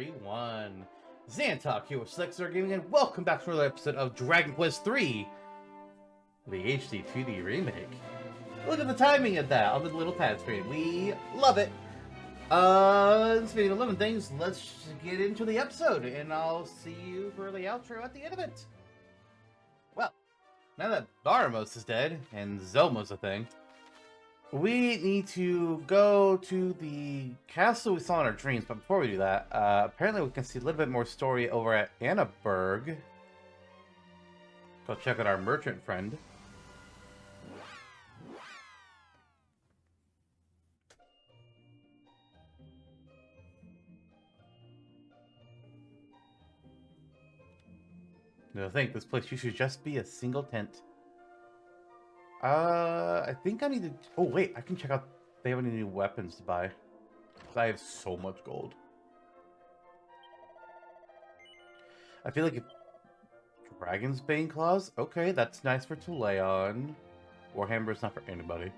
everyone. Xantok here with Slexer Gaming, and welcome back to another episode of Dragon Quest III, the HD-2D remake. Look at the timing of that on the little pad screen. We love it. Speaking of living things, let's get into the episode, and I'll see you for the outro at the end of it. Well, now that Baramos is dead, and Zelma's a thing, we need to go to the castle we saw in our dreams, but before we do that, apparently we can see a little bit more story over at Annaberg. Go check out our merchant friend. I think this place should just be a single tent. I think I need to... Oh, wait, I can check out if they have any new weapons to buy. Because I have so much gold. I feel like if... Dragon's Bane Claws? Okay, that's nice for Tuleon. Warhammer's not for anybody.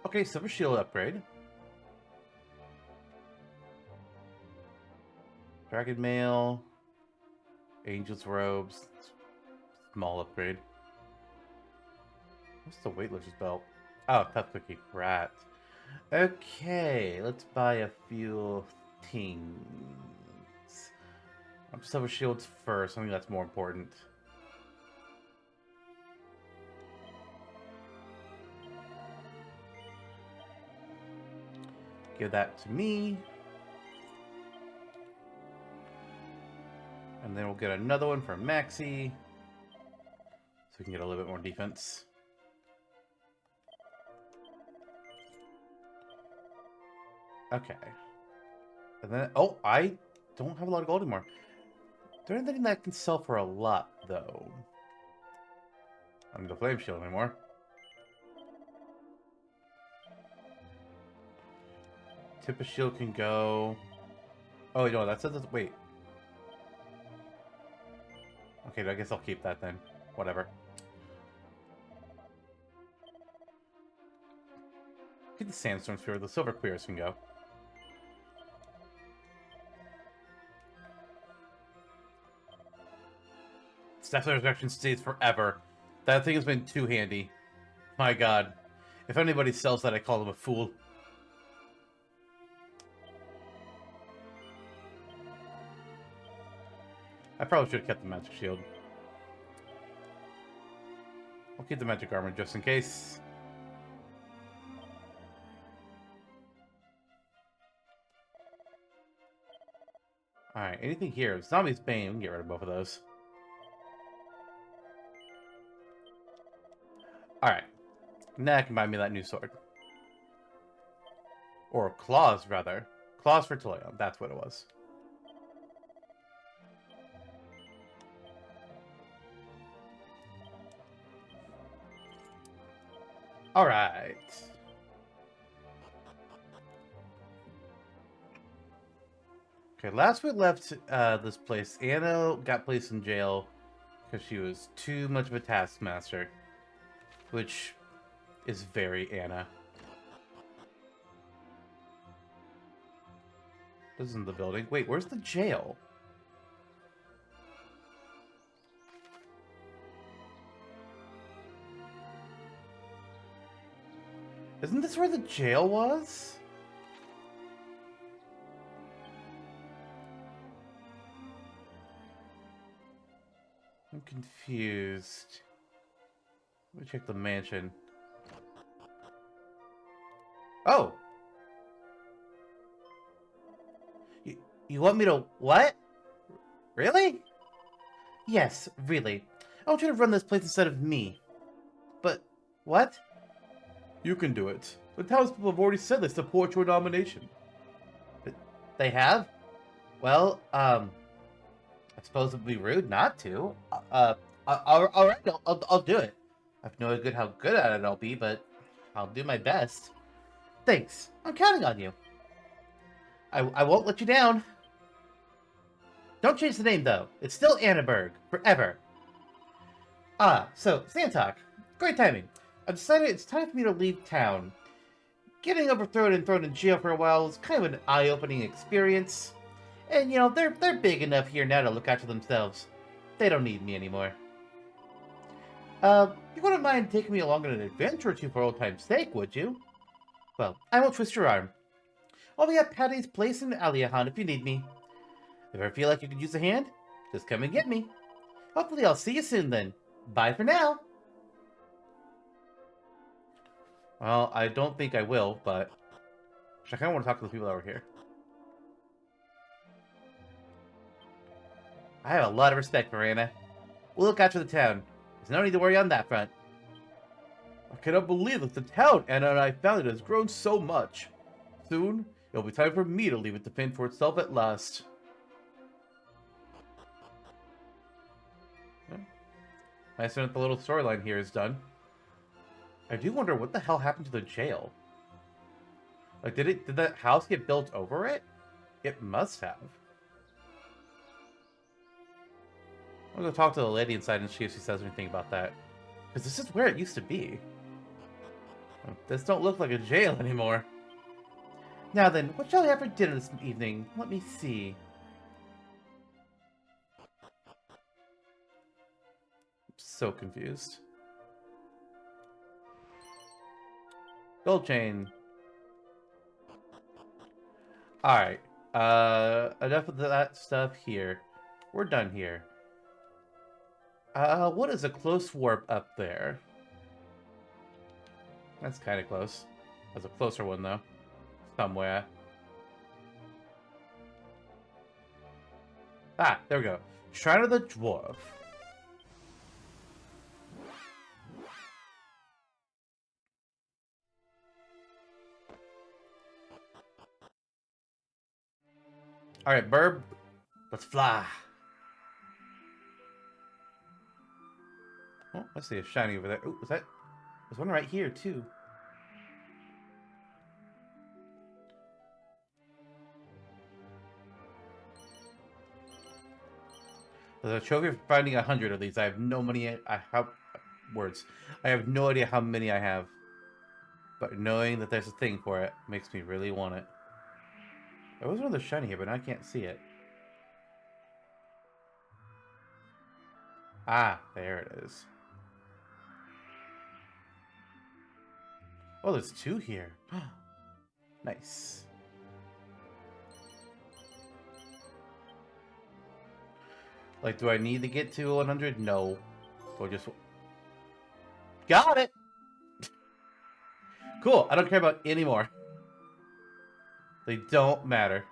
Okay, Silver Shield upgrade. Dragon Mail. Angel's Robes. Small upgrade. What's the weightlifter's belt? Oh, tough cookie. Rat. Okay, let's buy a few things. Silver shields first. I think that's more important. Give that to me. And then we'll get another one for Maxi. So we can get a little bit more defense. Okay. And then, oh, I don't have a lot of gold anymore. There isn't anything that I can sell for a lot, though. I don't need the flame shield anymore. Tip of shield can go. Oh, no, that says, wait. Okay, I guess I'll keep that then. Whatever. Get the sandstorm sphere, the silver queers can go. Staff Resurrection stays forever. That thing has been too handy. My god. If anybody sells that, I call them a fool. I probably should have kept the magic shield. I'll keep the magic armor just in case. Alright, anything here? Zombie's Bane, we can get rid of both of those. Alright. Now I can buy me that new sword. Or claws, rather. Claws for Tuleon, that's what it was. Alright. Okay, last we left this place, Anna got placed in jail because she was too much of a taskmaster. Which is very Anna. This isn't the building. Wait, where's the jail? Isn't this where the jail was? I'm confused. Let me check the mansion. Oh! You want me to... what? Really? Yes, really. I want you to run this place instead of me. But, what? You can do it. The townspeople have already said they support your nomination. They have? Well, I suppose it would be rude not to. Alright, I'll do it. I have no idea how good at it I'll be, but I'll do my best. Thanks. I'm counting on you. I won't let you down. Don't change the name, though. It's still Annaberg. Forever. So, Xantok. Great timing. I've decided it's time for me to leave town. Getting overthrown and thrown in jail for a while is kind of an eye-opening experience. And, you know, they're big enough here now to look after themselves. They don't need me anymore. You wouldn't mind taking me along on an adventure or two for old time's sake, would you? Well, I won't twist your arm. I'll be at Patty's place in Aliahan if you need me. If I feel like you could use a hand, just come and get me. Hopefully I'll see you soon then. Bye for now. Well, I don't think I will, but I kind of want to talk to the people that were here. I have a lot of respect for Anna. We'll look after the town. There's no need to worry on that front. I cannot believe that the town Anna and I founded has grown so much. Soon, it'll be time for me to leave it to fend for itself at last. Nice that the little storyline here is done. I do wonder what the hell happened to the jail. Like, did that house get built over it? It must have. I'm gonna go talk to the lady inside and see if she says anything about that. Because this is where it used to be. This don't look like a jail anymore. Now then, what shall we have for dinner this evening? Let me see. I'm so confused. Gold chain. Alright. Enough of that stuff here. We're done here. What is a close warp up there? That's kind of close. There's a closer one, though. Somewhere. Ah, there we go. Shrine of the Dwarf. Alright, Burb. Let's fly. Oh, I see a shiny over there. Oh, was that? There's one right here, too. There's a trophy for finding 100 of these. I have no money. I have words. I have no idea how many I have. But knowing that there's a thing for it makes me really want it. There was another shiny here, but I can't see it. Ah, there it is. Oh, there's two here. Nice. Like, do I need to get to 100? No. Or just... Got it! Cool, I don't care about any more. They don't matter.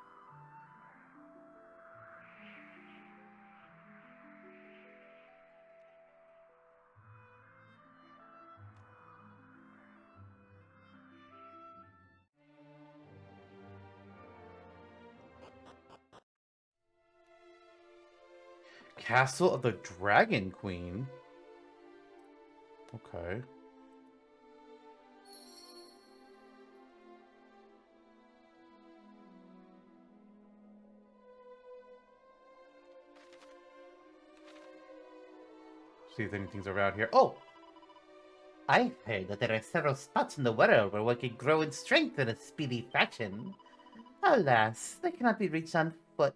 Castle of the Dragon Queen? Okay. See if anything's around here. Oh! I've heard that there are several spots in the world where one can grow in strength in a speedy fashion. Alas, they cannot be reached on foot,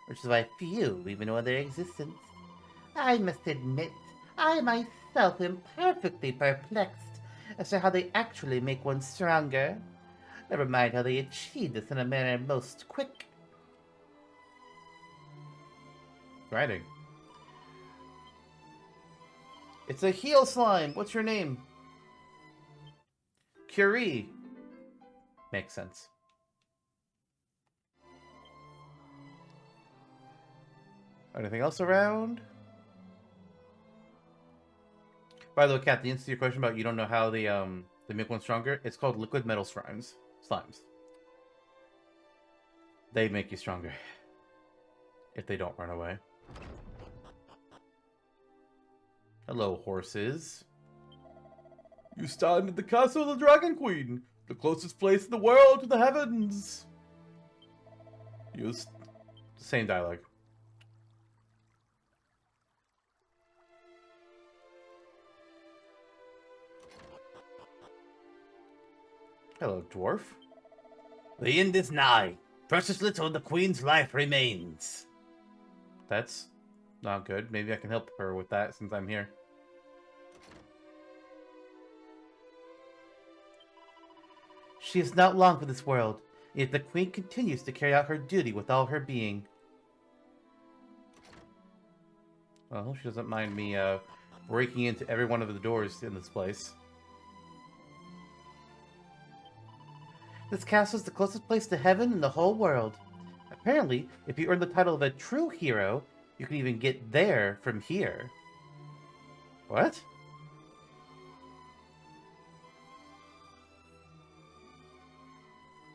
which is why few even know of their existence. I must admit, I myself am perfectly perplexed as to how they actually make one stronger. Never mind how they achieve this in a manner most quick. Writing. It's a heel slime. What's your name? Curie. Makes sense. Anything else around? By the way, Kat, the answer to your question about you don't know how they make one stronger, it's called liquid metal slimes. They make you stronger. If they don't run away. Hello, horses. You stand at the castle of the Dragon Queen, the closest place in the world to the heavens. Use same dialogue. Hello, dwarf. The end is nigh. Precious little of the queen's life remains. That's not good. Maybe I can help her with that since I'm here. She is not long for this world, yet the queen continues to carry out her duty with all her being. Well, I hope she doesn't mind me breaking into every one of the doors in this place. This castle is the closest place to heaven in the whole world. Apparently, if you earn the title of a true hero, you can even get there from here. What?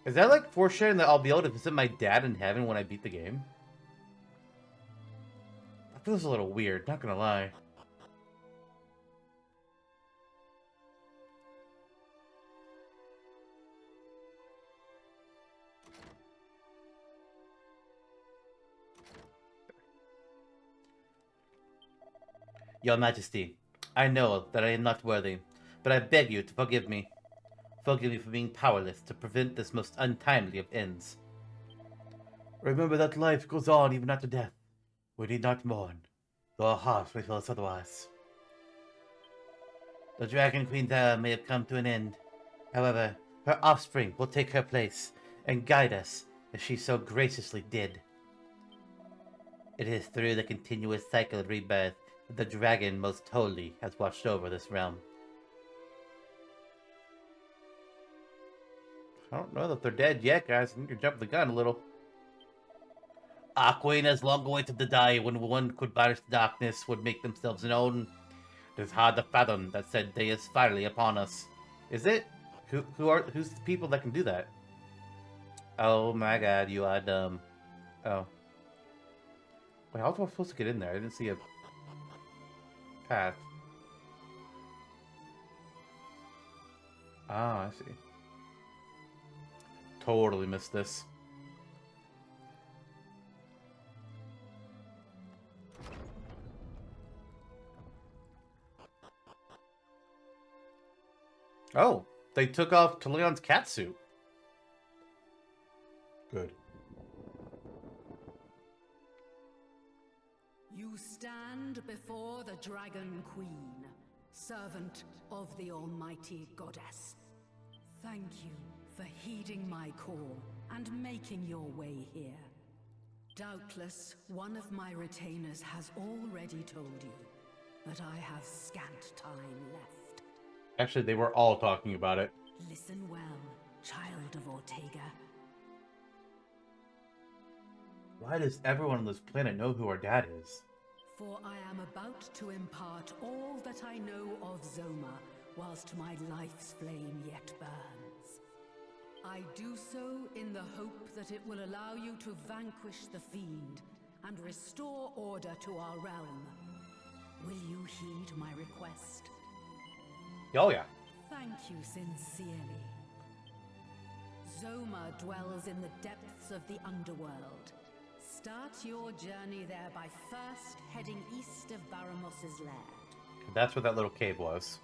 Is that like foreshadowing that I'll be able to visit my dad in heaven when I beat the game? That feels a little weird, not gonna lie. Your Majesty, I know that I am not worthy, but I beg you to forgive me. Forgive me for being powerless to prevent this most untimely of ends. Remember that life goes on even after death. We need not mourn, though our hearts may tell us otherwise. The Dragon Queen's era may have come to an end. However, her offspring will take her place and guide us as she so graciously did. It is through the continuous cycle of rebirth that the dragon most holy has watched over this realm. I don't know that they're dead yet, guys. I think you're jumping the gun a little. Our queen has long awaited the day when one could banish the darkness, would make themselves known. It is hard to fathom that said day is finally upon us. Is it? Who's the people that can do that? Oh my god, you are dumb. Oh. Wait, how was I supposed to get in there? I didn't see a path. Ah, I see. Totally missed this. Oh, they took off Leon's catsuit. Good. You stand before the Dragon Queen, servant of the Almighty Goddess. Thank you for heeding my call and making your way here. Doubtless, one of my retainers has already told you, but I have scant time left. Actually, they were all talking about it. Listen well, child of Ortega. Why does everyone on this planet know who our dad is? For I am about to impart all that I know of Zoma, whilst my life's flame yet burns. I do so in the hope that it will allow you to vanquish the fiend and restore order to our realm. Will you heed my request? Oh yeah. Thank you sincerely. Zoma dwells in the depths of the underworld. Start your journey there by first heading east of Baramos' lair. That's where that little cave was.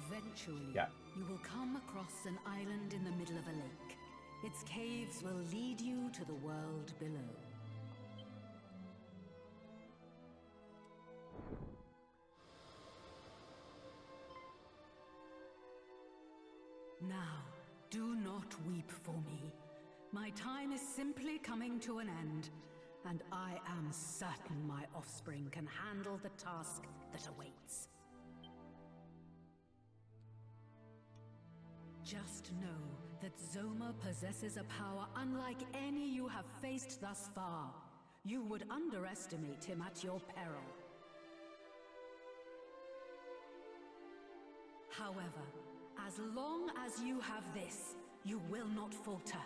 Eventually, Yeah. you will come across an island in the middle of a lake. Its caves will lead you to the world below. Now, do not weep for me. My time is simply coming to an end, and I am certain my offspring can handle the task that awaits. Just know that Zoma possesses a power unlike any you have faced thus far. You would underestimate him at your peril. However, as long as you have this, you will not falter.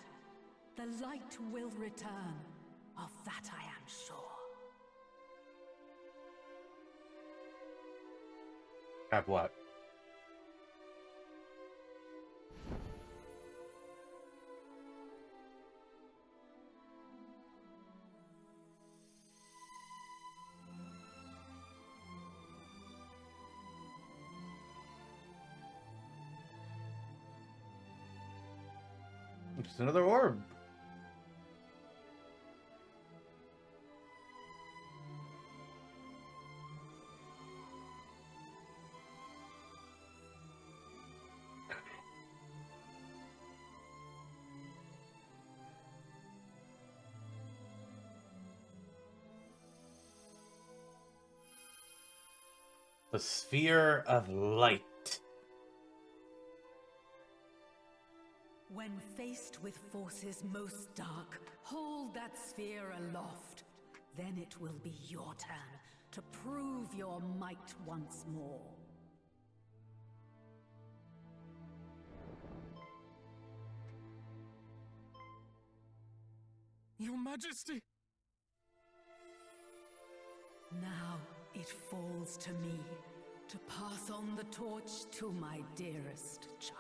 The light will return. Of that I am sure. Have what? Just another orb. The Sphere of Light. When faced with forces most dark, hold that sphere aloft. Then it will be your turn to prove your might once more. Your Majesty! Now it falls to me to pass on the torch to my dearest child.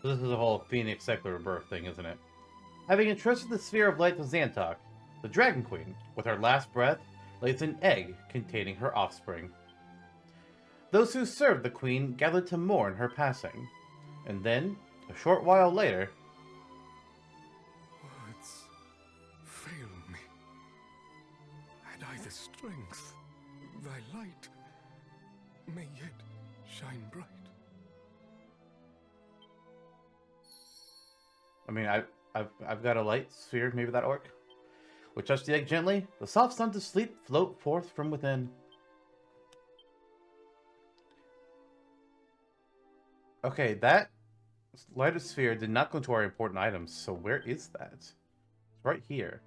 This is a whole Phoenix Cycle Rebirth thing, isn't it? Having entrusted the Sphere of Light to Xantok, the Dragon Queen, with her last breath, lays an egg containing her offspring. Those who served the Queen gathered to mourn her passing, and then, a short while later... Words fail me. Had I the strength, thy light may yet shine bright. I mean, I've got a light sphere, maybe that'll work. We touch the egg gently, the soft sun to sleep float forth from within. Okay, that lighter sphere did not go into our important items, so where is that? It's right here.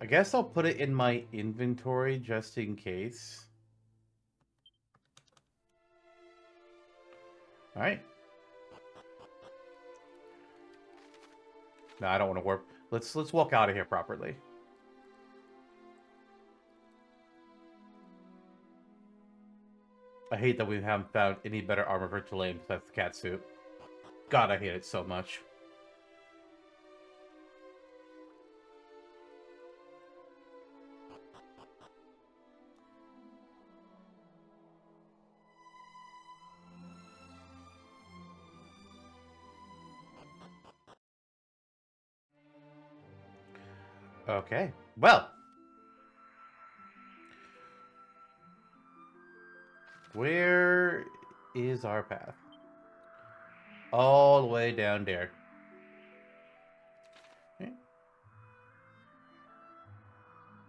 I guess I'll put it in my inventory just in case. Alright. No, I don't want to warp. Let's walk out of here properly. I hate that we haven't found any better armor for Tulane besides the cat suit. God, I hate it so much. Okay, well. Where is our path? All the way down there. Okay.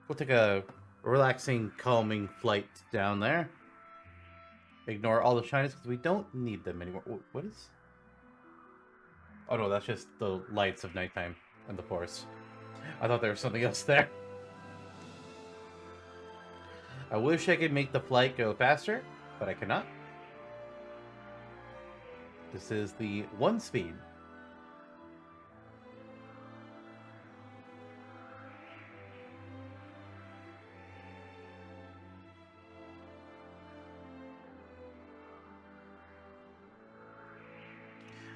We'll take a relaxing, calming flight down there. Ignore all the shinies because we don't need them anymore. What is? Oh no, that's just the lights of nighttime and the forest. I thought there was something else there. I wish I could make the flight go faster, but I cannot. This is the 1 speed.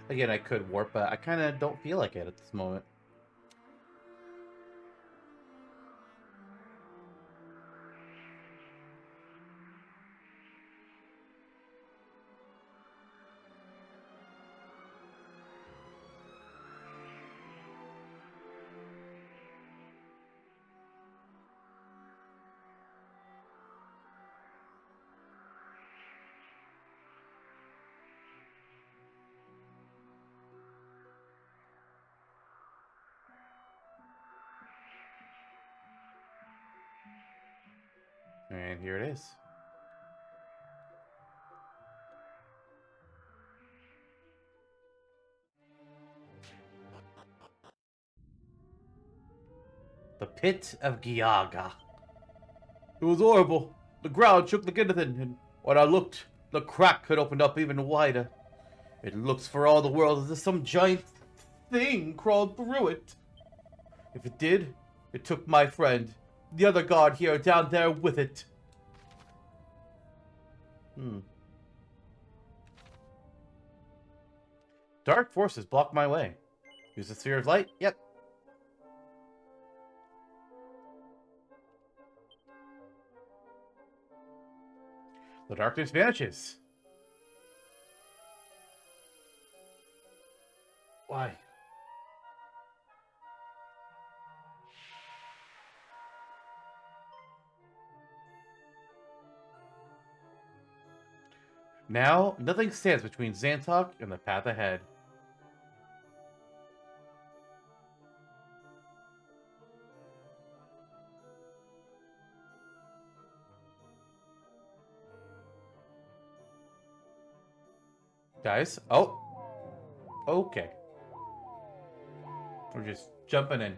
Again, I could warp, but I kind of don't feel like it at this moment. And here it is. The Pit of Giaga. It was horrible. The ground shook like anything, and when I looked, the crack had opened up even wider. It looks for all the world as if some giant thing crawled through it. If it did, it took my friend, the other guard here down there with it. Dark forces block my way. Use the sphere of light? Yep. The darkness vanishes. Why? Now, nothing stands between Xantok and the path ahead. Guys, oh, okay. We're just jumping in.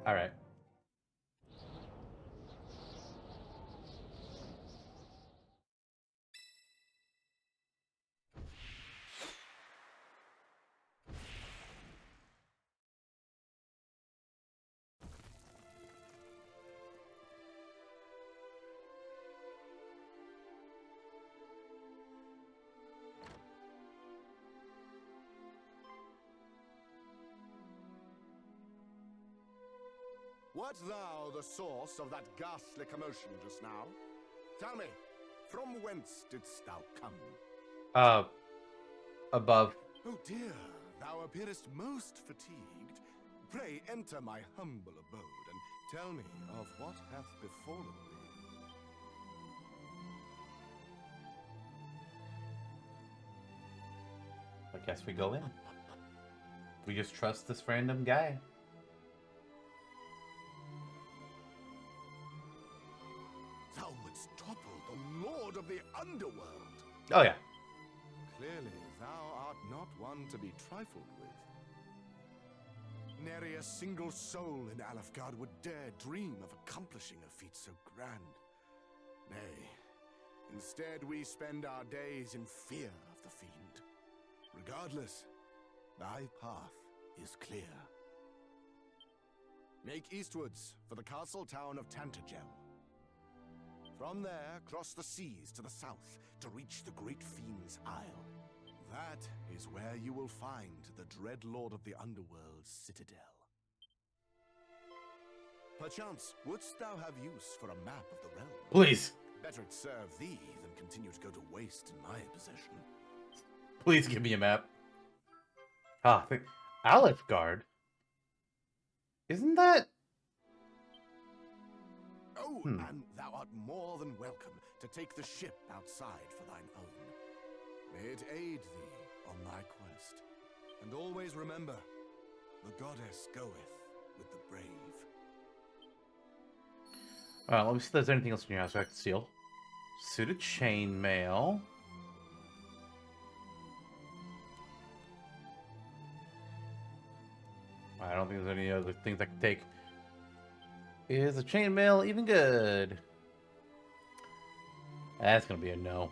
All right. Wert thou the source of that ghastly commotion just now? Tell me, from whence didst thou come? Above. Oh dear, thou appearest most fatigued. Pray enter my humble abode and tell me of what hath befallen thee. I guess we go in. We just trust this random guy. Thou wouldst topple the Lord of the Underworld. Oh yeah. Clearly, thou art not one to be trifled with. Nary a single soul in Alefgard would dare dream of accomplishing a feat so grand. Nay, instead we spend our days in fear of the fiend. Regardless, thy path is clear. Make eastwards for the castle town of Tantagel. From there, cross the seas to the south to reach the Great Fiend's Isle. That is where you will find the dread Lord of the Underworld's citadel. Perchance, wouldst thou have use for a map of the realm? Please. Better it serve thee than continue to go to waste in my possession. Please give me a map. Ah, Alefgard? Isn't that... Oh, and thou art more than welcome to take the ship outside for thine own. May it aid thee on thy quest. And always remember, the goddess goeth with the brave. Let me see if there's anything else in your house I can steal. Suited chainmail. I don't think there's any other things I can take. Is the chainmail even good? That's gonna be a no.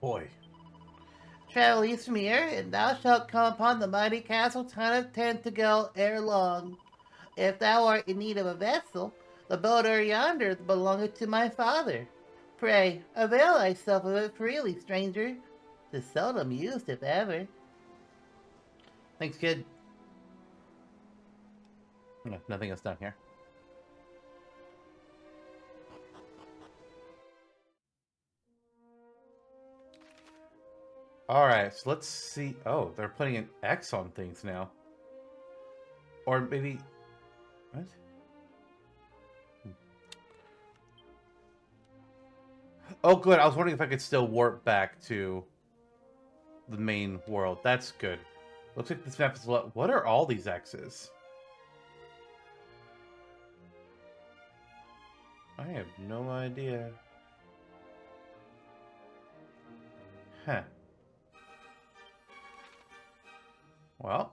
Boy. Travel east from here, and thou shalt come upon the mighty castle town of Tantagel ere long. If thou art in need of a vessel, the boat yonder belongeth to my father. Pray, avail thyself of it freely, stranger. 'Tis seldom used, if ever. Thanks, kid. No, nothing else down here. Alright, so let's see. Oh, they're putting an X on things now. Or maybe... What? Oh, good. I was wondering if I could still warp back to the main world. That's good. Looks like this map is what are all these X's? I have no idea. Huh. Well.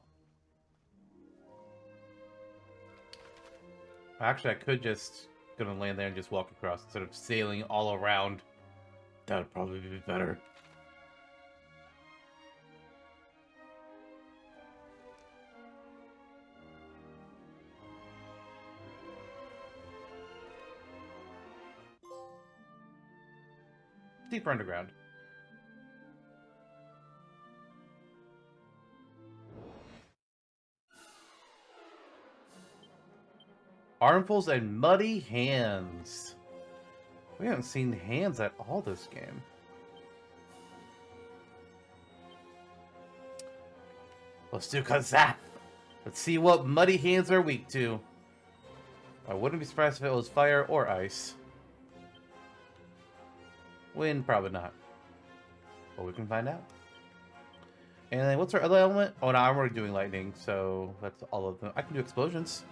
Actually, I could just gonna land there and just walk across instead of sailing all around. That would probably be better. Deeper underground. Armfuls and muddy hands. We haven't seen hands at all this game. Let's do Kazap. Let's see what muddy hands are weak to. I wouldn't be surprised if it was fire or ice. Wind, probably not. But we can find out. And then what's our other element? Oh, no, I'm already doing lightning, so that's all of them. I can do explosions.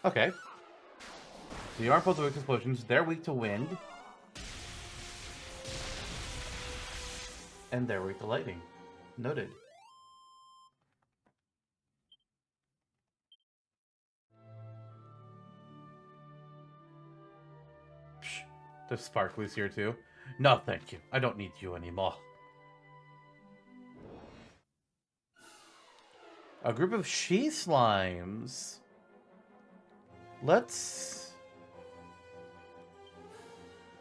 Okay. So the armfuls are weak to explosions. They're weak to wind. And they're weak to lightning. Noted. Psh, there's sparklies here too. No, thank you. I don't need you anymore. A group of she slimes. Let's...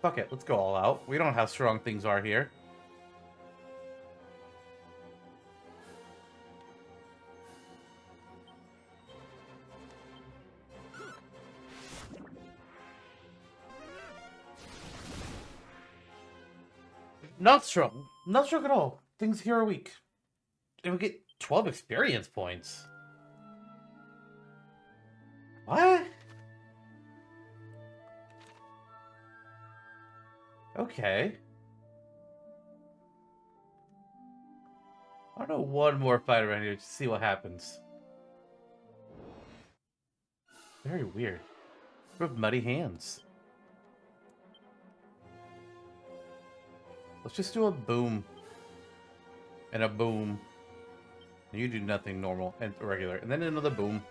Fuck it, let's go all out. We don't know how strong things are here. Not strong. Not strong at all. Things here are weak. And we get 12 experience points. What? Okay. I don't know, one more fight around here to see what happens. Very weird. With muddy hands. Let's just do a boom. And a boom. And you do nothing normal and regular. And then another boom.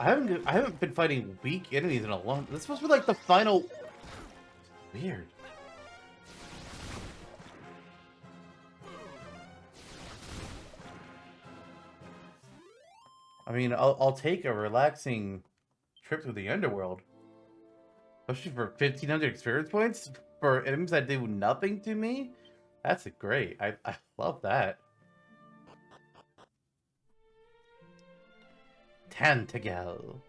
I haven't been fighting weak enemies in a long... This must be like the final... Weird. I mean, I'll take a relaxing trip through the underworld. Especially for 1,500 experience points for enemies that do nothing to me. That's great. I love that. 10 to go.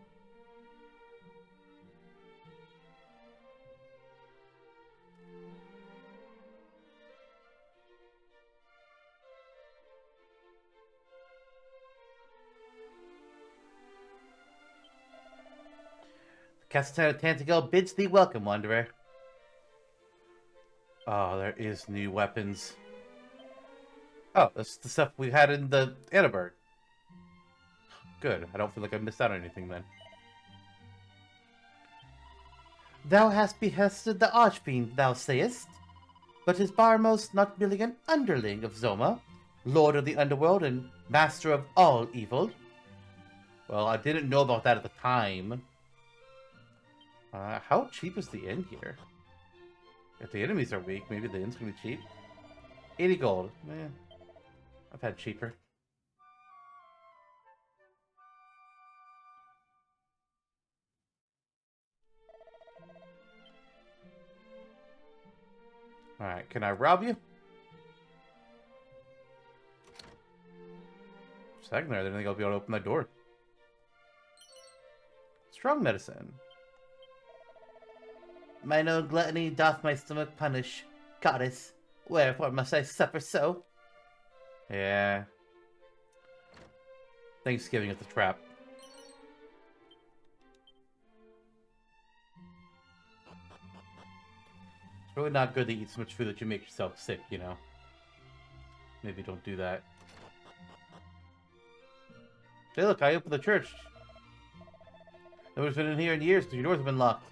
Castle Tantigal bids thee welcome, Wanderer. Oh, there is new weapons. Oh, that's the stuff we had in the Annenberg. Good. I don't feel like I missed out on anything then. Thou hast behested the Archfiend, thou sayest? But is Baramos not merely an underling of Zoma, lord of the underworld and master of all evil? Well, I didn't know about that at the time. How cheap is the inn here? If the enemies are weak, maybe the inn's gonna be cheap. 80 gold. I've had cheaper. Alright, can I rob you? Second there, I didn't think I'll be able to open that door. Strong medicine. Mine own gluttony doth my stomach punish. Goddess, wherefore must I suffer so? Yeah. Thanksgiving is the trap. Probably not good to eat so much food that you make yourself sick, you know? Maybe don't do that. Hey, look, I opened the church. Nobody's been in here in years because your doors have been locked.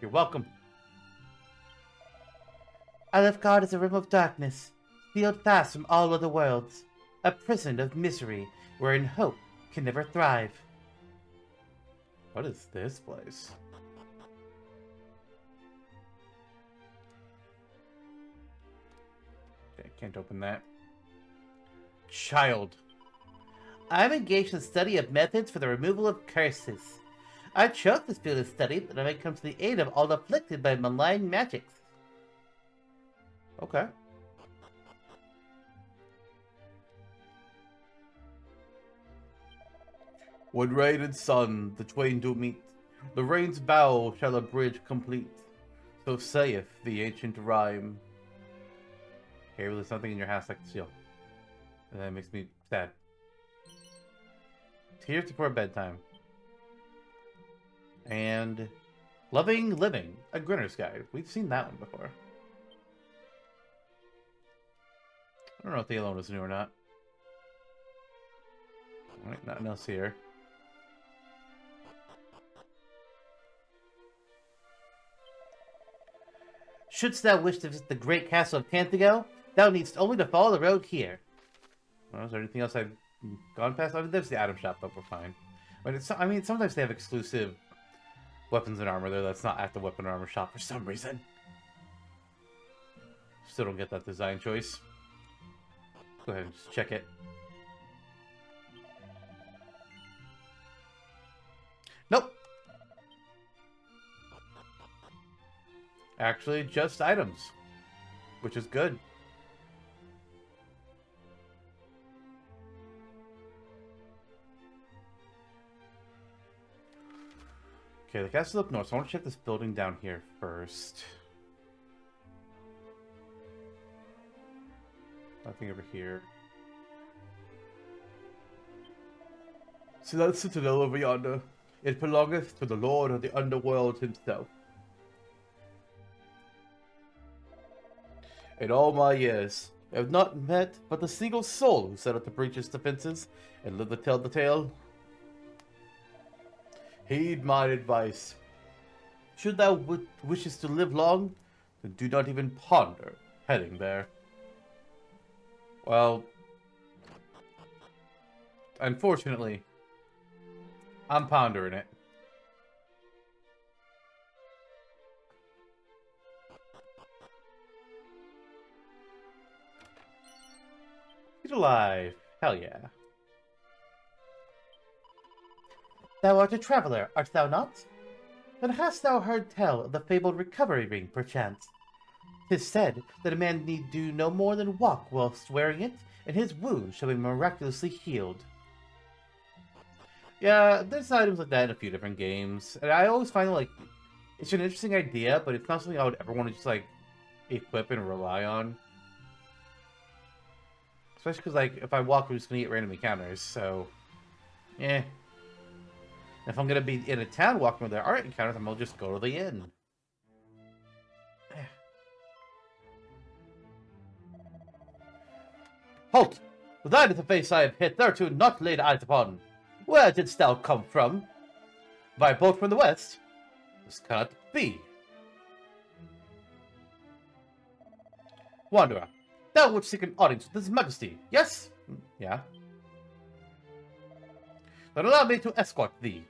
You're welcome. Alefgard is a realm of darkness, sealed fast from all other worlds. A prison of misery, wherein hope can never thrive. What is this place? Okay, can't open that. Child. I'm engaged in the study of methods for the removal of curses. I chose this field of study that I may come to the aid of all afflicted by malign magics. Okay. When rain and sun the twain do meet, the rain's bow shall a bridge complete. So saith the ancient rhyme. Okay, well, there's something in your house like the seal. And that makes me sad. Tears before bedtime. And Loving Living, a Grinner's Guide. We've seen that one before. I don't know if the alone is new or not. Alright, nothing else here. Shouldst thou wish to visit the great castle of Tantago, thou needst only to follow the road here. Well, is there anything else I've gone past? I mean, there's the item shop, but we're fine. But it's, I mean, sometimes they have exclusive weapons and armor there that's not at the weapon and armor shop for some reason. Still don't get that design choice. Go ahead and just check it. Nope. Actually, just items, which is good. Okay, the castle up north, so I want to check this building down here first. Nothing over here. See that citadel over yonder? It belongeth to the lord of the underworld himself. In all my years, I have not met but a single soul who set up to breach its defenses and lived to tell the tale. Heed my advice. Should thou wishes to live long, then do not even ponder heading there. Well, unfortunately, I'm pondering it. He's alive. Hell yeah. Thou art a traveler, art thou not? Then hast thou heard tell of the fabled recovery ring, perchance? 'Tis said that a man need do no more than walk whilst wearing it, and his wound shall be miraculously healed. Yeah, there's items like that in a few different games. And I always find like it's an interesting idea, but it's not something I would ever want to just like equip and rely on. Especially because like if I walk, I'm just gonna get random encounters. So, yeah. If I'm gonna be in a town walking where there aren't encounters, I'm gonna just go to the inn. Halt! That is the face I have hitherto not laid eyes upon. Where didst thou come from? By boat from the west? This cannot be. Wanderer, thou wouldst seek an audience with His Majesty, yes? Yeah. Then allow me to escort thee.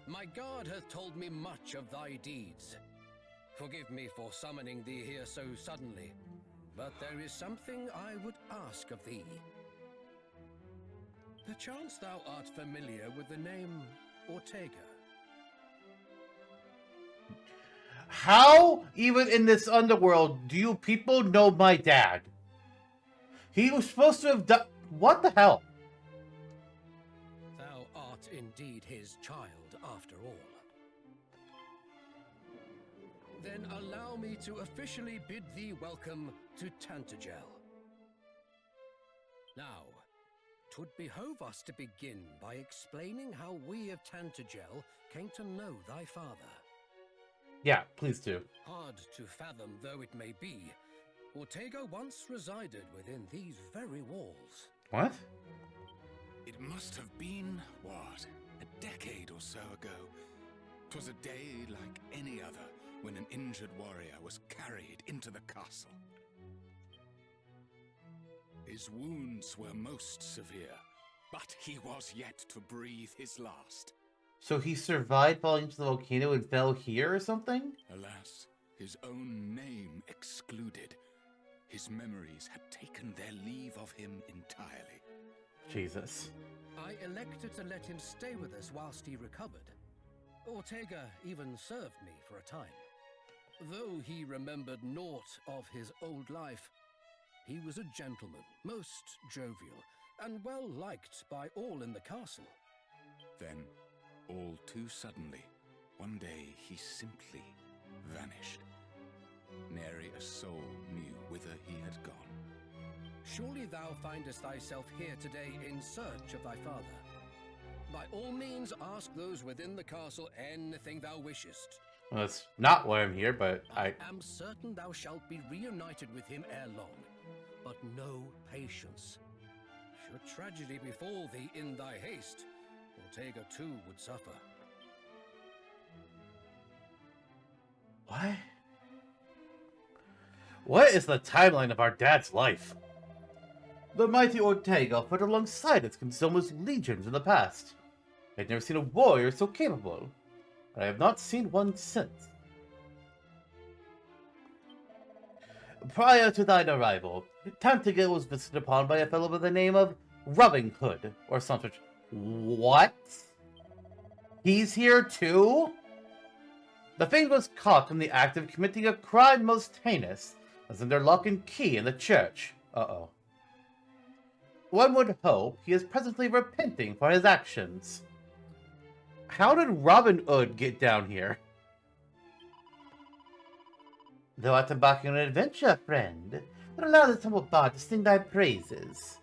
My guard hath told me much of thy deeds. Forgive me for summoning thee here so suddenly, but there is something I would ask of thee. Perchance thou art familiar with the name Ortega? How, even in this underworld, do you people know my dad? He was supposed to have done... What the hell? Thou art indeed his child, after all. Then allow me to officially bid thee welcome to Tantagel. Now, it would behove us to begin by explaining how we of Tantagel came to know thy father. Yeah, please do. Hard to fathom though it may be, Ortega once resided within these very walls. What? It must have been, what, a decade or so ago. 'Twas a day like any other when an injured warrior was carried into the castle. His wounds were most severe, but he was yet to breathe his last. So he survived falling into the volcano and fell here or something? Alas, his own name excluded. His memories had taken their leave of him entirely. Jesus. I elected to let him stay with us whilst he recovered. Ortega even served me for a time. Though he remembered naught of his old life, he was a gentleman, most jovial, and well liked by all in the castle. Then, all too suddenly, one day he simply vanished. Nary a soul knew whither he had gone. Surely thou findest thyself here today in search of thy father. By all means ask those within the castle anything thou wishest. Well, that's not why I'm here, but I am certain thou shalt be reunited with him ere long. But know patience. Should tragedy befall thee in thy haste, Ortega too would suffer. What? What is the timeline of our dad's life? The mighty Ortega fought alongside its Consuma's legions in the past. I'd never seen a warrior so capable, and I have not seen one since. Prior to thine arrival, Tantagel was visited upon by a fellow by the name of Robin Hood, or something. What? He's here too? The Fiend was caught in the act of committing a crime most heinous, as under lock and key in the church. Uh-oh. One would hope he is presently repenting for his actions. How did Robin Hood get down here? Thou art embarking on an adventure, friend, but allow this humble bard to sing thy praises.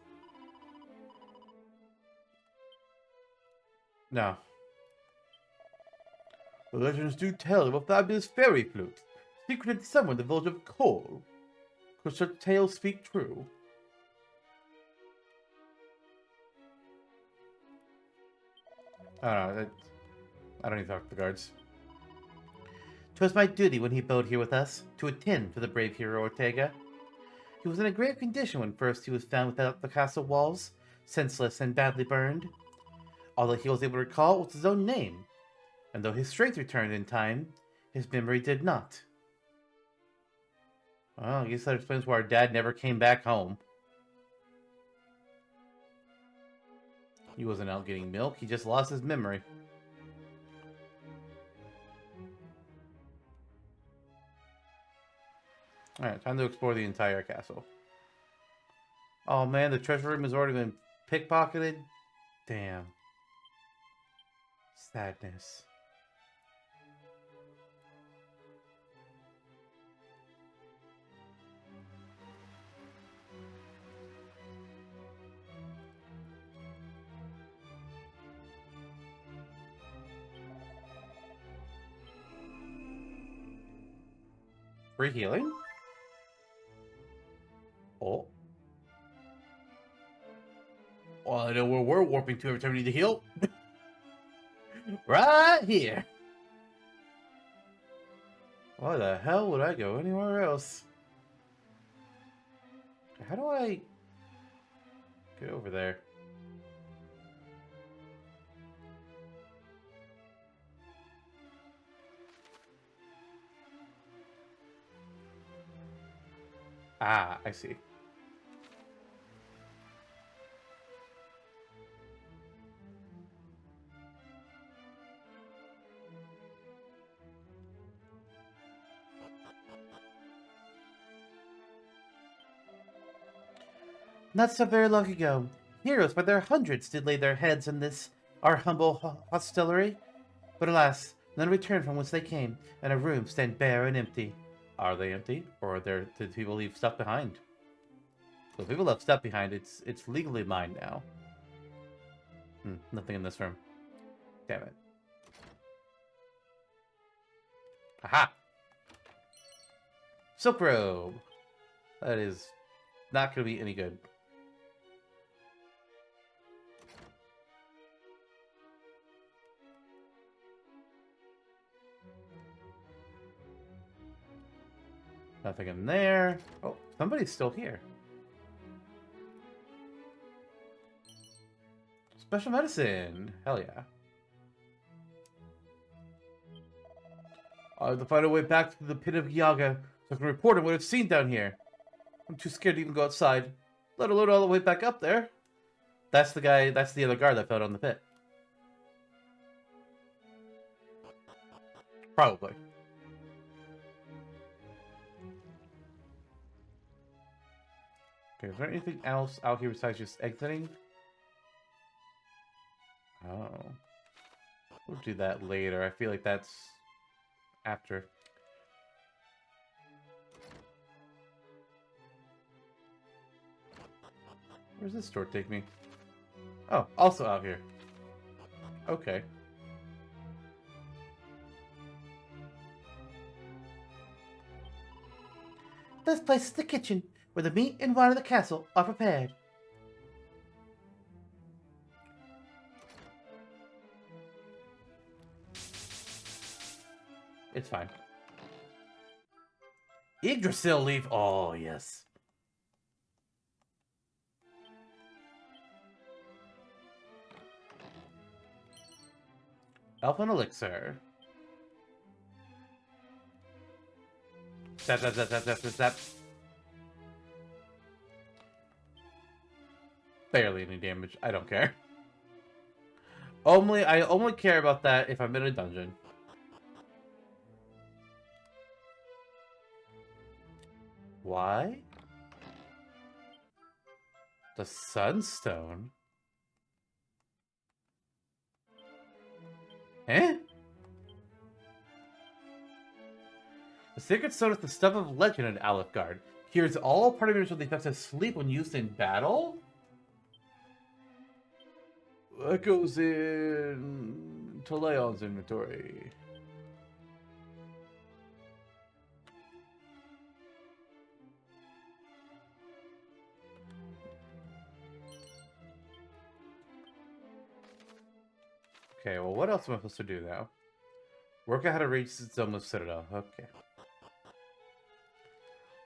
No. The legends do tell of a fabulous fairy flute, secreted somewhere in the village of Cole. Could such tales speak true? I don't need to talk to the guards. 'Twas my duty when he abode here with us, to attend to the brave hero Ortega. He was in a grave condition when first he was found without the castle walls, senseless and badly burned. All that he was able to recall was his own name, and though his strength returned in time, his memory did not. Well, I guess that explains why our dad never came back home. He wasn't out getting milk, he just lost his memory. Alright, time to explore the entire castle. Oh man, the treasure room has already been pickpocketed? Damn. Sadness. Free healing? Oh. Well, I know where we're warping to every time we need to heal. Right here. Why the hell would I go anywhere else? How do I get over there? Ah, I see. Not so very long ago, heroes by their hundreds did lay their heads in this, our humble hostelry. But alas, none returned from whence they came, and our rooms stand bare and empty. Are they empty, or did people leave stuff behind? So if people left stuff behind, it's legally mine now. Nothing in this room. Damn it. Aha! Silk robe. That is not going to be any good. Nothing in there. Oh, somebody's still here. Special medicine. Hell yeah. I have to find a way back to the Pit of Giaga so I can report on what I've seen down here. I'm too scared to even go outside, let alone all the way back up there. That's the guy, that's the other guard that fell down the pit. Probably. Okay, is there anything else out here besides just exiting? Oh. We'll do that later. I feel like that's after. Where's this door take me? Oh, also out here. Okay. This place is the kitchen, where the meat and wine of the castle are prepared. It's fine. Yggdrasil leaf. Oh, yes. Elfin elixir. Zap, zap, zap, zap, zap, zap, zap. Barely any damage. I don't care. I only care about that if I'm in a dungeon. Why? The Sunstone? Eh? The Sacred Stone is the stuff of legend in Alefgard. Cures all party members with the effects of sleep when used in battle? That goes in to Leon's inventory. Okay, well, what else am I supposed to do now? Work out how to reach the zone of Citadel. Okay.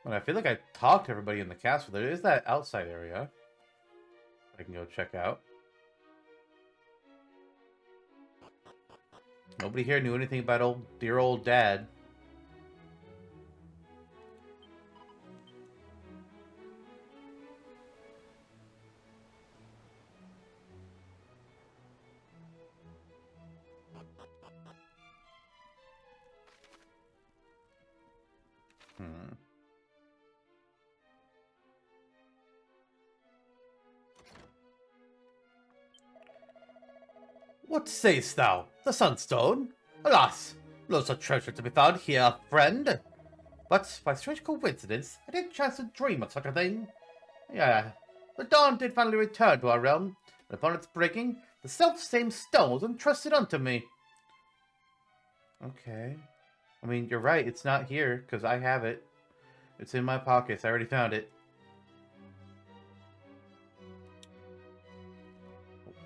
Well, I feel like I talked to everybody in the castle. There is that outside area I can go check out. Nobody here knew anything about dear old dad. What sayst thou? The Sunstone? Alas, no such treasure to be found here, friend. But by strange coincidence, I did chance to dream of such a thing. Yeah, the dawn did finally return to our realm, and upon its breaking, the self-same stone was entrusted unto me. Okay. I mean, you're right, it's not here, because I have it. It's in my pockets, I already found it.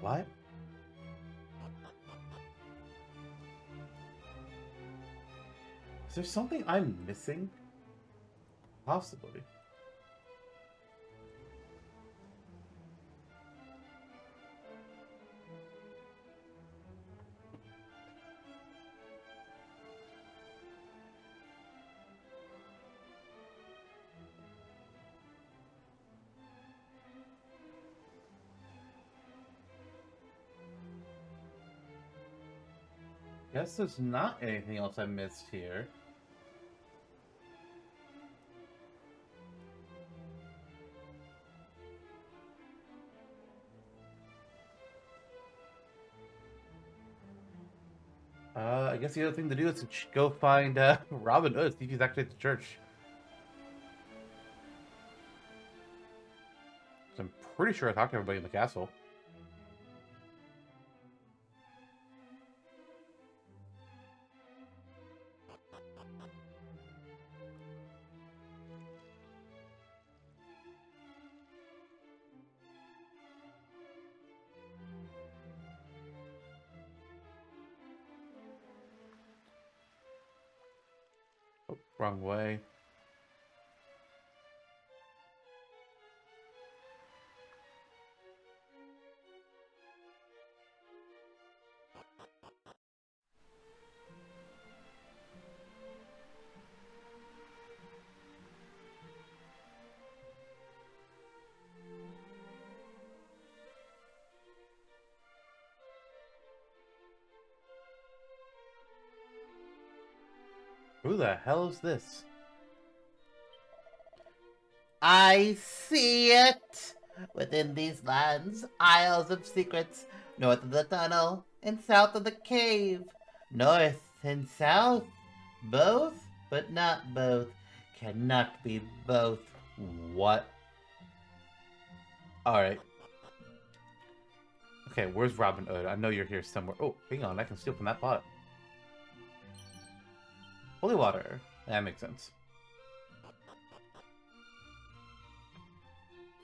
What? Is there something I'm missing? Possibly. Guess there's not anything else I missed here. I guess the other thing to do is to go find Robin Hood, see if he's actually at the church. I'm pretty sure I talked to everybody in the castle. Wrong way. Who the hell is this? I see it! Within these lands, isles of secrets, north of the tunnel and south of the cave. North and south, both, but not both. Cannot be both. What? Alright. Okay, where's Robin Hood? I know you're here somewhere. Oh, hang on, I can steal from that pot. Holy water. That makes sense.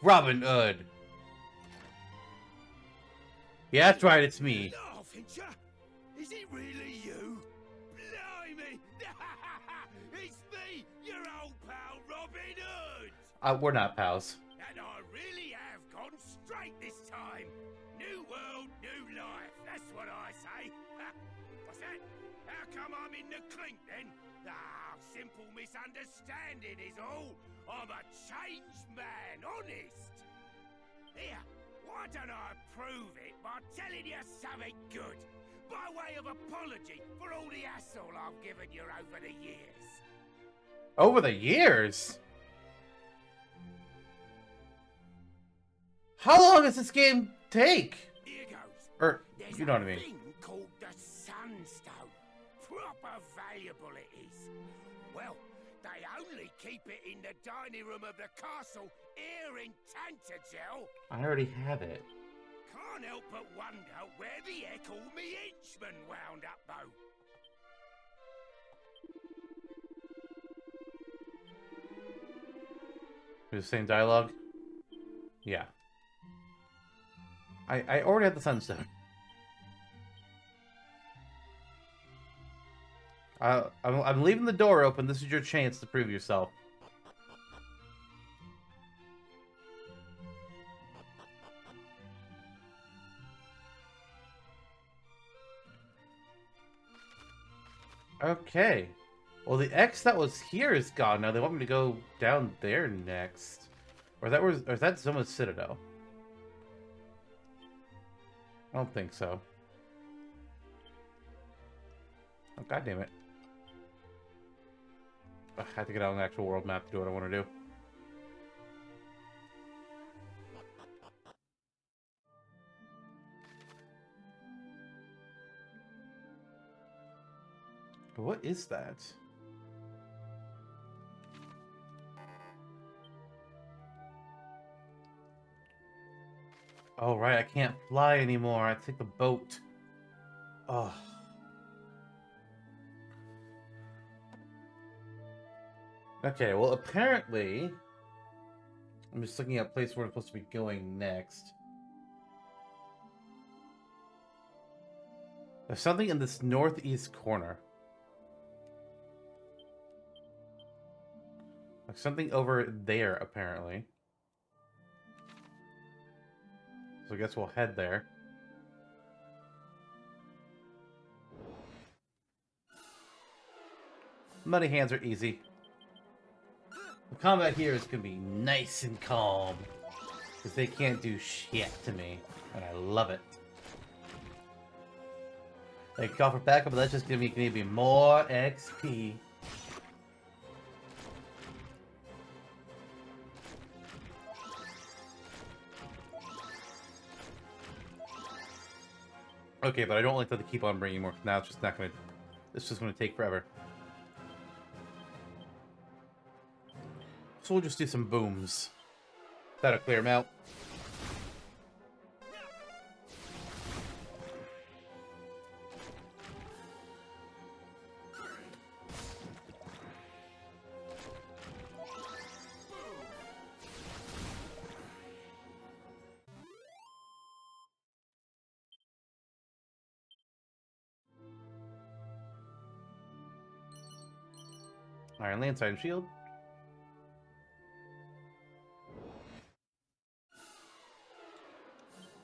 Robin Hood! Yeah, that's right, it's me. No, Fincher! Is it really you? Blimey! It's me, your old pal Robin Hood! We're not pals. And I really have gone straight this time. New world, new life. That's what I say. What's that? How come I'm in the clink then? Ah, simple misunderstanding is all. I'm a changed man, honest. Here, why don't I prove it by telling you something good? By way of apology for all the hassle I've given you over the years. Over the years? How long does this game take? Here goes. Or, There's you know what I a mean. thing called the Sunstone. Proper valuable it is. Well, they only keep it in the dining room of the castle here in Tantagel. I already have it. Can't help but wonder where the heck all me henchmen wound up, though. The same dialogue? Yeah. I already had the Sunstone. I'm leaving the door open. This is your chance to prove yourself. Okay. Well, the X that was here is gone. Now they want me to go down there next. Or is that someone's citadel? I don't think so. Oh, God damn it. Ugh, I have to get out on the actual world map to do what I want to do. But what is that? Oh, right, I can't fly anymore. I take the boat. Oh. Okay, well, apparently... I'm just looking at a place where I'm supposed to be going next. There's something in this northeast corner. Like something over there, apparently. So I guess we'll head there. Muddy hands are easy. The combat here is going to be nice and calm. Because they can't do shit to me. And I love it. They call for backup, but that's just going to give me more XP. Okay, but I don't like that they keep on bringing more. Now it's just not going to... It's just going to take forever. So we'll just do some booms. That'll clear them out. Iron Lance, Iron Shield.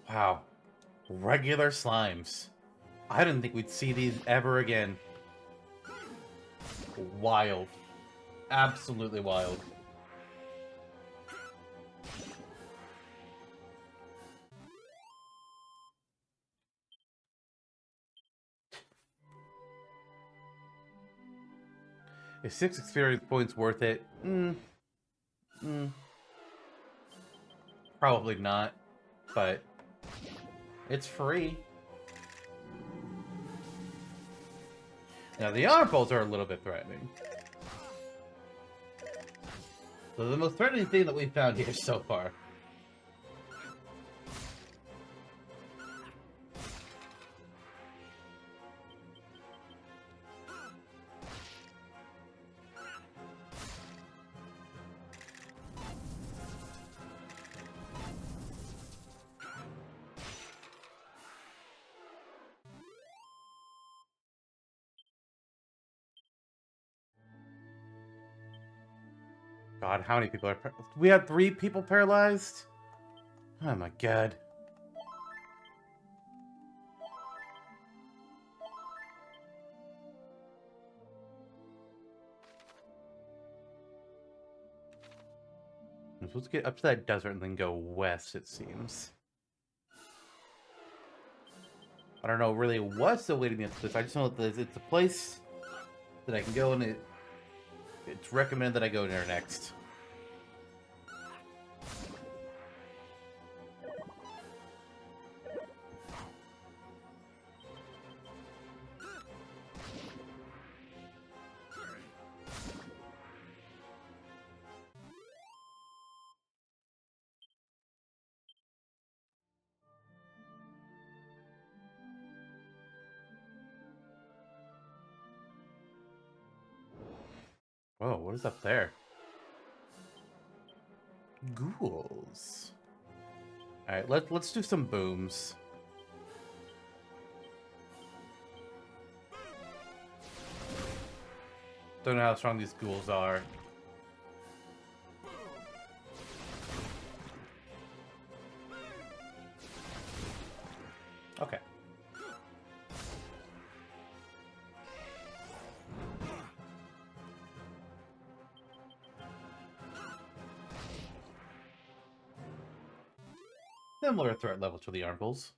Wow. Regular slimes. I didn't think we'd see these ever again. Wild. Absolutely wild. Is 6 experience points worth it? Probably not, but it's free. Now the honor bolts are a little bit threatening. So the most threatening thing that we've found here so far. God, how many people are... We had 3 people paralyzed? Oh my god. I'm supposed to get up to that desert and then go west, it seems. I don't know really what's the way to me up to this. I just know that it's a place that I can go, and it's recommended that I go there next. Whoa, what is up there? Ghouls. Alright, let's do some booms. Don't know how strong these ghouls are. Okay. Similar threat level to the Armfuls.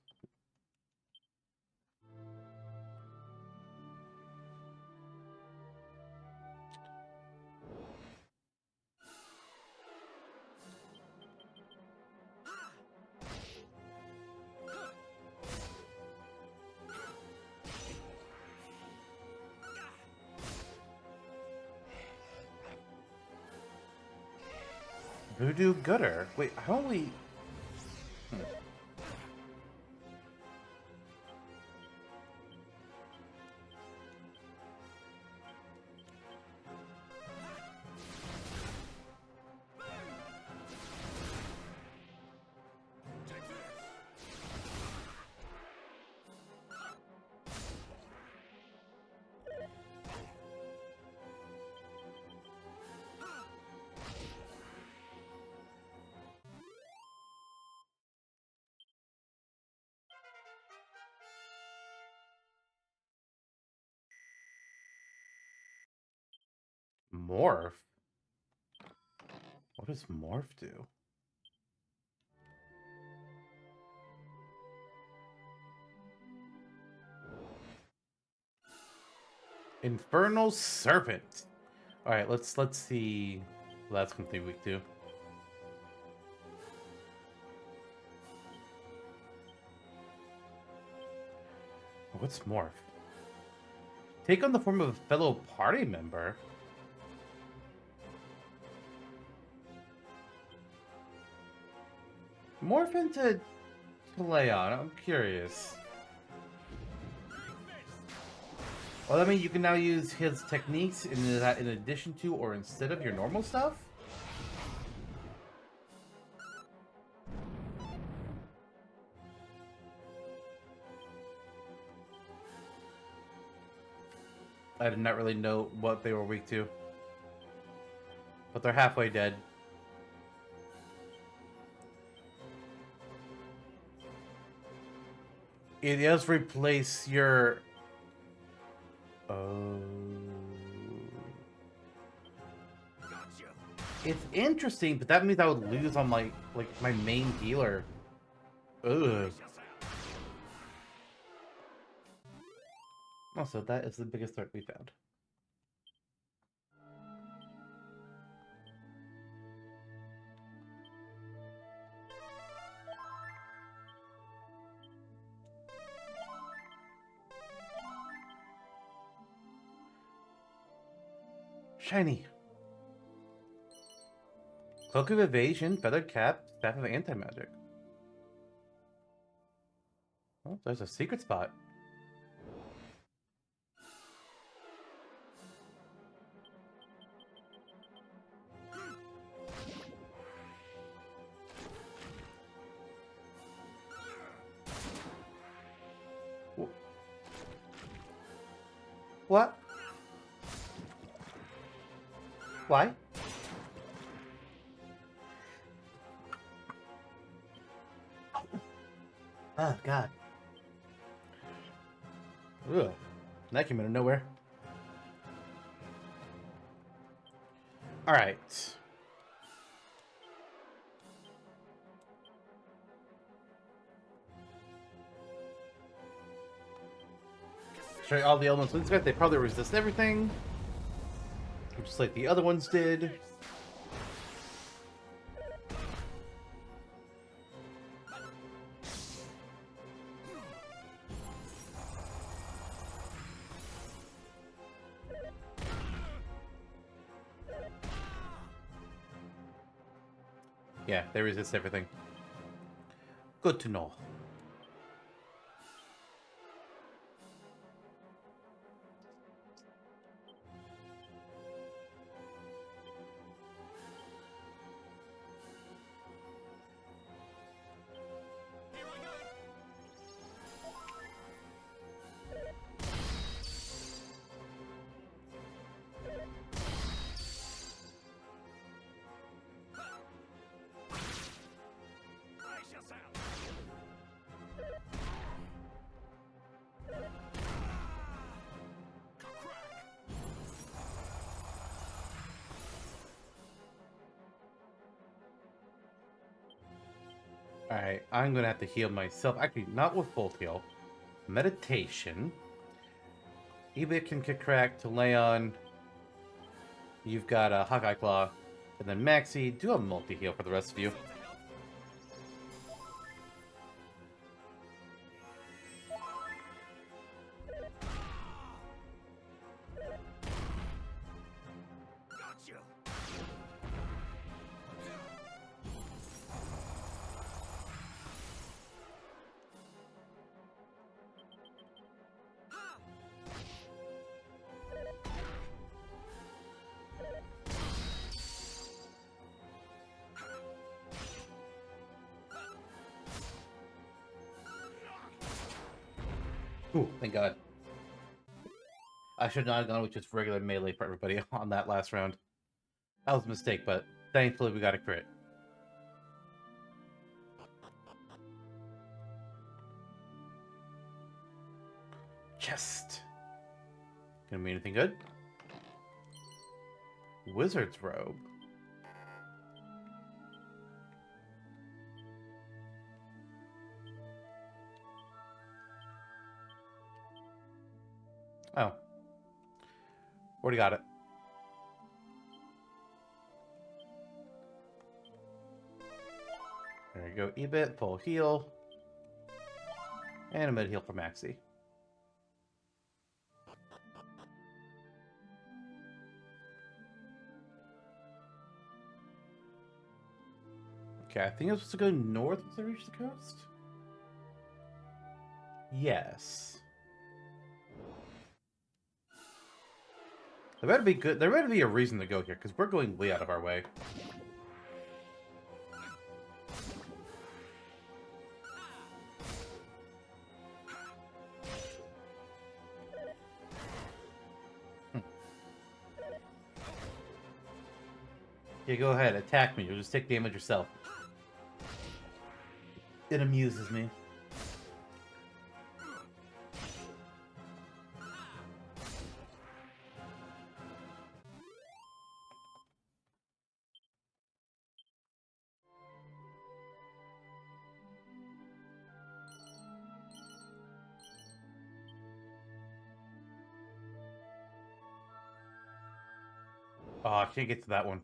Voodoo Gooder. Wait, how don't we... Morph? What does Morph do? Infernal Serpent. Alright, let's see. Well, that's complete week 2. What's Morph? Take on the form of a fellow party member. Morph into Leon. I'm curious. Well, I mean, you can now use his techniques in addition to or instead of your normal stuff? I did not really know what they were weak to. but they're halfway dead. It does replace your... Oh... It's interesting, but that means I would lose on my, like, my main healer. Ugh. Also, that is the biggest threat we found. Shiny. Cloak of Evasion, Feathered Cap, Staff of Anti-Magic. Oh, there's a secret spot. What? Why? Oh, God. Ugh. That came out of nowhere. Alright. Try all the elements with they probably resist everything. Just like the other ones did. Yeah, they resist everything. Good to know. Alright, I'm gonna have to heal myself. Actually, not with full heal. Meditation. Ebit can kick crack to Leon. You've got a Hawkeye Claw. And then Maxi, do a multi-heal for the rest of you. Ooh, thank God. I should not have gone with just regular melee for everybody on that last round. That was a mistake, but thankfully we got a crit. Chest. Gonna mean anything good? Wizard's robe. Oh. Already got it. There you go, Ebit, full heal. And a mid heal for Maxi. Okay, I think I'm supposed to go north once I reach the coast? Yes. There better be good. There better be a reason to go here, because we're going way out of our way. Yeah, go ahead, attack me. You'll just take damage yourself. It amuses me. Oh, I can't get to that one.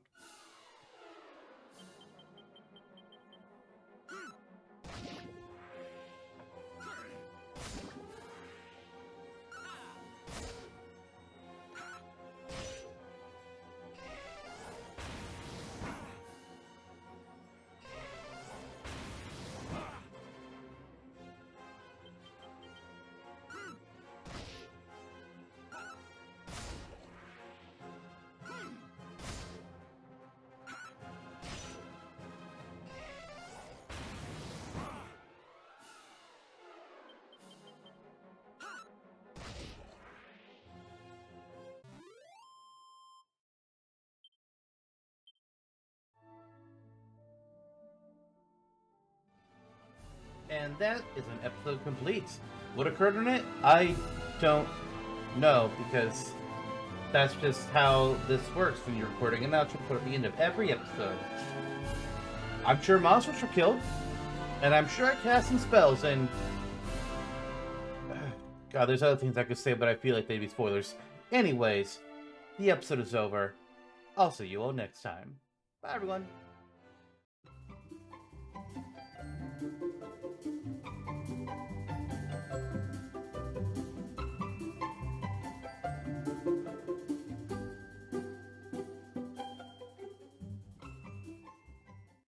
And that is an episode complete. What occurred in it? I don't know, because that's just how this works when you're recording, and that's put at the end of every episode. I'm sure monsters were killed, and I'm sure I cast some spells, and... God, there's other things I could say, but I feel like they'd be spoilers. Anyways, the episode is over. I'll see you all next time. Bye, everyone.